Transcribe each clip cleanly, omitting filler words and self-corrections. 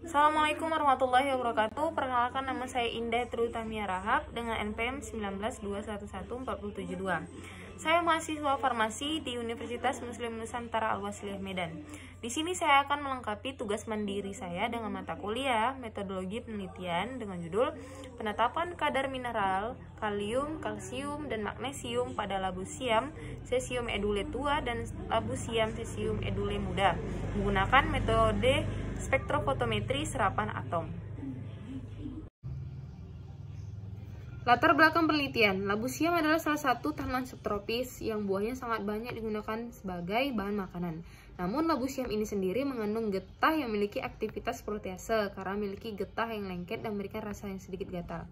Assalamualaikum warahmatullahi wabarakatuh. Perkenalkan, nama saya Indah Trutamia Rahab dengan NPM 192114772. Saya mahasiswa farmasi di Universitas Muslim Nusantara Al-Wasliyah Medan. Di sini saya akan melengkapi tugas mandiri saya dengan mata kuliah metodologi penelitian dengan judul penetapan kadar mineral kalium, kalsium, dan magnesium pada labu siam cesium edule tua dan labu siam cesium edule muda menggunakan metode spektrofotometri serapan atom. Latar belakang penelitian, labu siam adalah salah satu tanaman subtropis yang buahnya sangat banyak digunakan sebagai bahan makanan. Namun labu siam ini sendiri mengandung getah yang memiliki aktivitas protease karena memiliki getah yang lengket dan memberikan rasa yang sedikit gatal.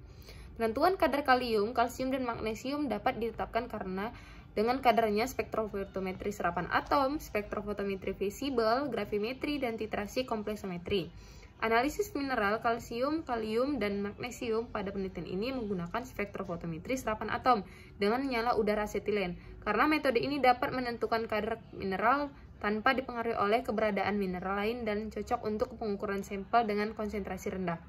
Penentuan kadar kalium, kalsium, dan magnesium dapat ditetapkan karena dengan kadarnya spektrofotometri serapan atom, spektrofotometri visible, gravimetri, dan titrasi kompleksometri. Analisis mineral kalsium, kalium, dan magnesium pada penelitian ini menggunakan spektrofotometri serapan atom dengan nyala udara asetilen, karena metode ini dapat menentukan kadar mineral tanpa dipengaruhi oleh keberadaan mineral lain dan cocok untuk pengukuran sampel dengan konsentrasi rendah.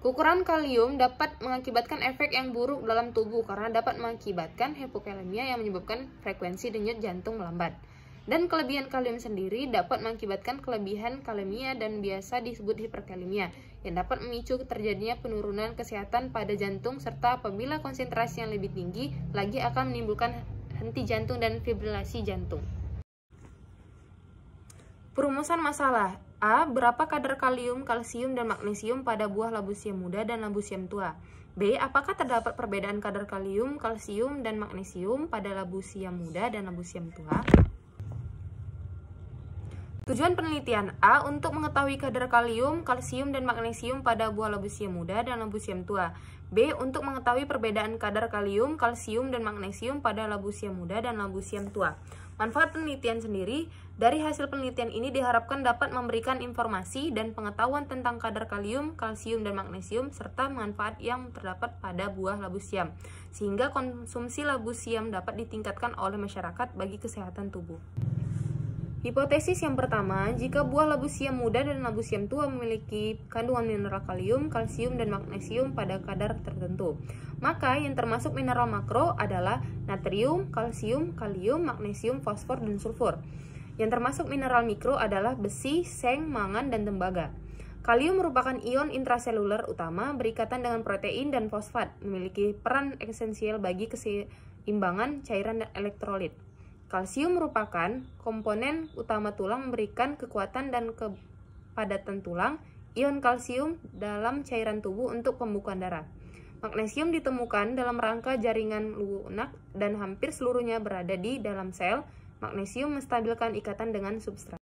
Kekurangan kalium dapat mengakibatkan efek yang buruk dalam tubuh karena dapat mengakibatkan hipokalemia yang menyebabkan frekuensi denyut jantung melambat. Dan kelebihan kalium sendiri dapat mengakibatkan kelebihan kalemia dan biasa disebut hiperkalemia yang dapat memicu terjadinya penurunan kesehatan pada jantung serta apabila konsentrasi yang lebih tinggi lagi akan menimbulkan henti jantung dan fibrilasi jantung. Perumusan masalah. A. Berapa kadar kalium, kalsium, dan magnesium pada buah labu siam muda dan labu siam tua? B. Apakah terdapat perbedaan kadar kalium, kalsium, dan magnesium pada labu siam muda dan labu siam tua? Tujuan penelitian. A. Untuk mengetahui kadar kalium, kalsium, dan magnesium pada buah labu siam muda dan labu siam tua. B. Untuk mengetahui perbedaan kadar kalium, kalsium, dan magnesium pada labu siam muda dan labu siam tua. Manfaat penelitian sendiri. Dari hasil penelitian ini diharapkan dapat memberikan informasi dan pengetahuan tentang kadar kalium, kalsium, dan magnesium serta manfaat yang terdapat pada buah labu siam, sehingga konsumsi labu siam dapat ditingkatkan oleh masyarakat bagi kesehatan tubuh. Hipotesis yang pertama, jika buah labu siam muda dan labu siam tua memiliki kandungan mineral kalium, kalsium, dan magnesium pada kadar tertentu, maka yang termasuk mineral makro adalah natrium, kalsium, kalium, magnesium, fosfor, dan sulfur. Yang termasuk mineral mikro adalah besi, seng, mangan, dan tembaga. Kalium merupakan ion intraseluler utama berikatan dengan protein dan fosfat, memiliki peran esensial bagi keseimbangan cairan dan elektrolit. Kalsium merupakan komponen utama tulang memberikan kekuatan dan kepadatan tulang. Ion kalsium dalam cairan tubuh untuk pembukaan darah. Magnesium ditemukan dalam rangka jaringan lunak dan hampir seluruhnya berada di dalam sel. Magnesium menstabilkan ikatan dengan substrat.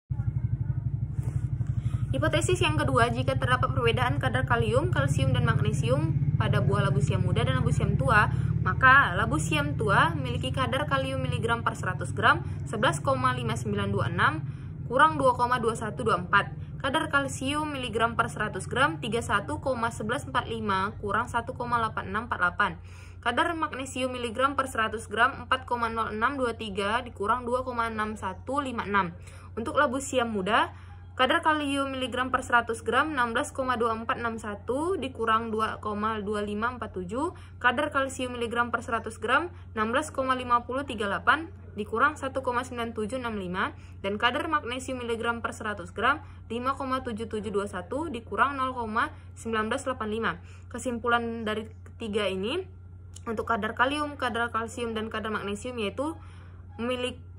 Hipotesis yang kedua, jika terdapat perbedaan kadar kalium, kalsium, dan magnesium pada buah labu siam muda dan labu siam tua, maka labu siam tua memiliki kadar kalium miligram per 100 gram 11,5926 kurang 2,2124. Kadar kalsium miligram per 100 gram 31,1145 kurang 1,8648. Kadar magnesium miligram per 100 gram 4,0623 dikurang 2,6156. Untuk labu siam muda, kadar kalium miligram per 100 gram 16,2461 dikurang 2,2547. Kadar kalsium miligram per 100 gram 16,5038 dikurang 1,9765. Dan kadar magnesium miligram per 100 gram 5,7721 dikurang 0,1985. Kesimpulan dari ketiga ini, untuk kadar kalium, kadar kalsium, dan kadar magnesium yaitu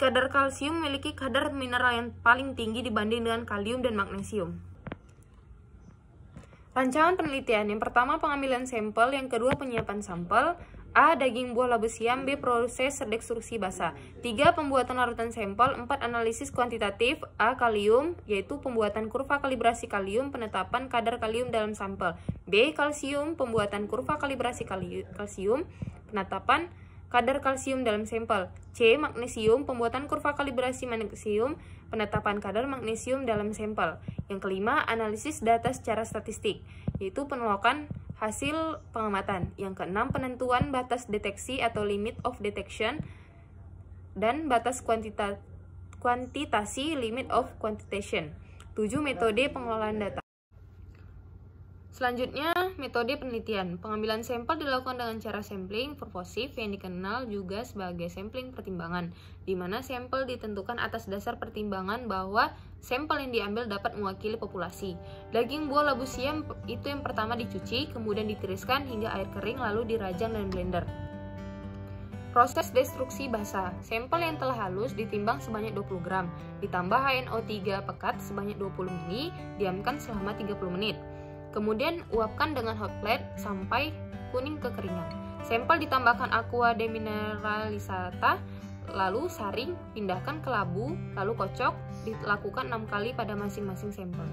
kadar kalsium memiliki kadar mineral yang paling tinggi dibanding dengan kalium dan magnesium. Rancangan penelitian. Yang pertama, pengambilan sampel. Yang kedua, penyiapan sampel. A. Daging buah labu siam. B. Proses destruksi basah. 3. Pembuatan larutan sampel. 4. Analisis kuantitatif. A. Kalium, yaitu pembuatan kurva kalibrasi kalium, penetapan kadar kalium dalam sampel. B. Kalsium, pembuatan kurva kalibrasi kalsium, penetapan kadar kalsium dalam sampel. C. Magnesium, pembuatan kurva kalibrasi magnesium, penetapan kadar magnesium dalam sampel. Yang kelima, analisis data secara statistik, yaitu penolakan hasil pengamatan. Yang keenam, penentuan batas deteksi atau limit of detection dan batas kuantitasi limit of quantitation. 7. Metode pengelolaan data. Selanjutnya, metode penelitian. Pengambilan sampel dilakukan dengan cara sampling purposif yang dikenal juga sebagai sampling pertimbangan, di mana sampel ditentukan atas dasar pertimbangan bahwa sampel yang diambil dapat mewakili populasi. Daging buah labu siam itu yang pertama dicuci, kemudian ditiriskan hingga air kering, lalu dirajang dan blender. Proses destruksi basa. Sampel yang telah halus ditimbang sebanyak 20 gram, ditambah HNO3 pekat sebanyak 20 ml, diamkan selama 30 menit. Kemudian uapkan dengan hot plate sampai kuning kekeringan. Sampel ditambahkan aqua demineralisata, lalu saring, pindahkan ke labu, lalu kocok, dilakukan 6 kali pada masing-masing sampel.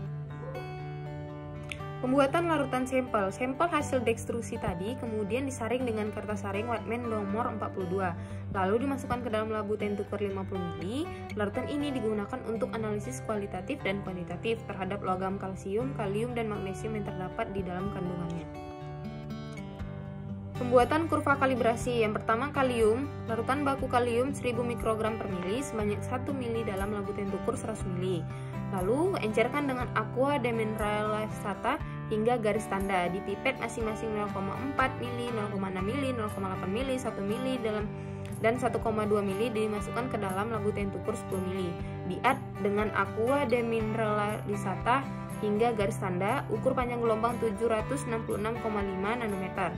Pembuatan larutan sampel. Sampel hasil dekstruksi tadi kemudian disaring dengan kertas saring Whitman nomor 42, lalu dimasukkan ke dalam labu tentukur 50 ml. Larutan ini digunakan untuk analisis kualitatif dan kuantitatif terhadap logam kalsium, kalium, dan magnesium yang terdapat di dalam kandungannya. Pembuatan kurva kalibrasi. Yang pertama, kalium. Larutan baku kalium 1000 mikrogram per mili sebanyak 1 mili dalam labu tentukur 100 mili. Lalu encerkan dengan aqua demineralisata hingga garis tanda. Di pipet masing-masing 0,4 mili, 0,6 mili, 0,8 mili, 1 mili dan 1,2 mili dimasukkan ke dalam labu tentukur 10 mili. Diad dengan aqua demineralisata hingga garis tanda. Ukur panjang gelombang 766,5 nanometer.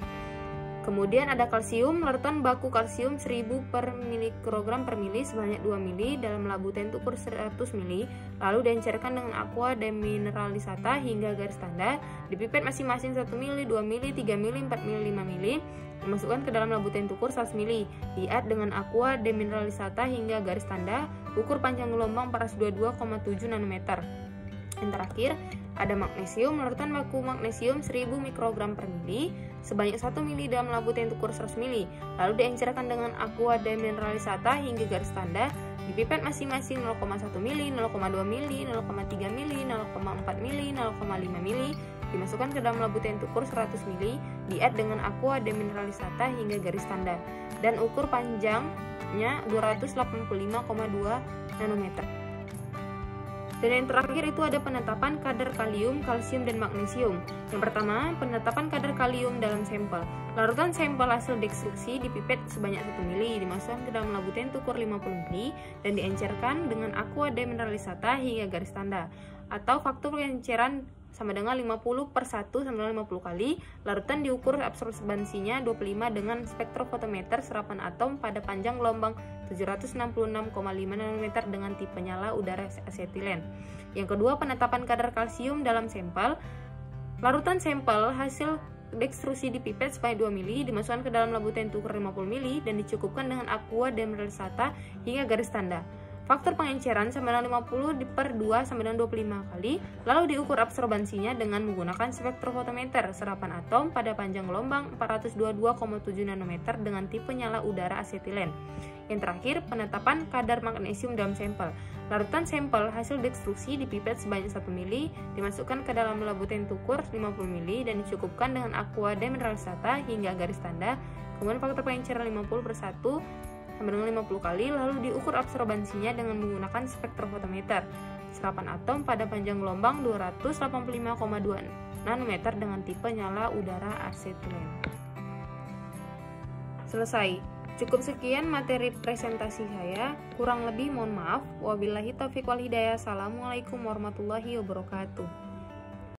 Kemudian ada kalsium. Larutan baku kalsium 1000 per mikrogram per mili sebanyak 2 mili dalam labu tentukur 100 mili, lalu diencerkan dengan aqua demineralisata hingga garis tanda. Di pipet masing-masing 1 mili, 2 mili, 3 mili, 4 mili, 5 mili dimasukkan ke dalam labu tentukur 100 mili. Diad dengan aqua demineralisata hingga garis tanda. Ukur panjang gelombang 422,7 nanometer. Yang terakhir, ada magnesium. Larutan baku magnesium 1000 mikrogram per mili sebanyak 1 mili dalam labu tentukur 100 mili, lalu diencerkan dengan aqua demineralisata hingga garis tanda. Di pipet masing-masing 0,1 mili, 0,2 mili, 0,3 mili, 0,4 mili, 0,5 mili dimasukkan ke dalam labu tentukur 100 mili. Diad dengan aqua demineralisata hingga garis tanda, dan ukur panjangnya 285,2 nanometer. Dan yang terakhir itu ada penetapan kadar kalium, kalsium, dan magnesium. Yang pertama, penetapan kadar kalium dalam sampel. Larutan sampel hasil dekstruksi di pipet sebanyak 1 mili dimasukkan ke dalam labu tentukur 50 mili dan diencerkan dengan aqua demineralisata hingga garis tanda, atau faktor pengenceran sama dengan 50 per 1 sama dengan 50 kali. Larutan diukur absorbansinya 25 dengan spektrofotometer serapan atom pada panjang gelombang 766,5 nanometer dengan tipe nyala udara asetilen. Yang kedua, penetapan kadar kalsium dalam sampel. Larutan sampel hasil dekstruksi di pipet sebanyak 2 mili dimasukkan ke dalam labu tentukur 50 mili dan dicukupkan dengan aqua demineralisata hingga garis tanda. Faktor pengenceran sama dengan 50 per 2 sama dengan 25 kali, lalu diukur absorbansinya dengan menggunakan spektrofotometer serapan atom pada panjang gelombang 422,7 nanometer dengan tipe nyala udara asetilen. Yang terakhir, penetapan kadar magnesium dalam sampel. Larutan sampel hasil dekstruksi di pipet sebanyak 1 mili dimasukkan ke dalam labu tentukur 50 mili dan dicukupkan dengan aqua demineralisata hingga garis tanda. Kemudian faktor pengenceran 50 per 1 sama dengan 50 kali, lalu diukur absorbansinya dengan menggunakan spektrofotometer serapan atom pada panjang gelombang 285,2 nanometer dengan tipe nyala udara asetilen. Selesai. Cukup sekian materi presentasi saya, kurang lebih mohon maaf. Wabillahi taufiq wal hidayah. Assalamualaikum warahmatullahi wabarakatuh.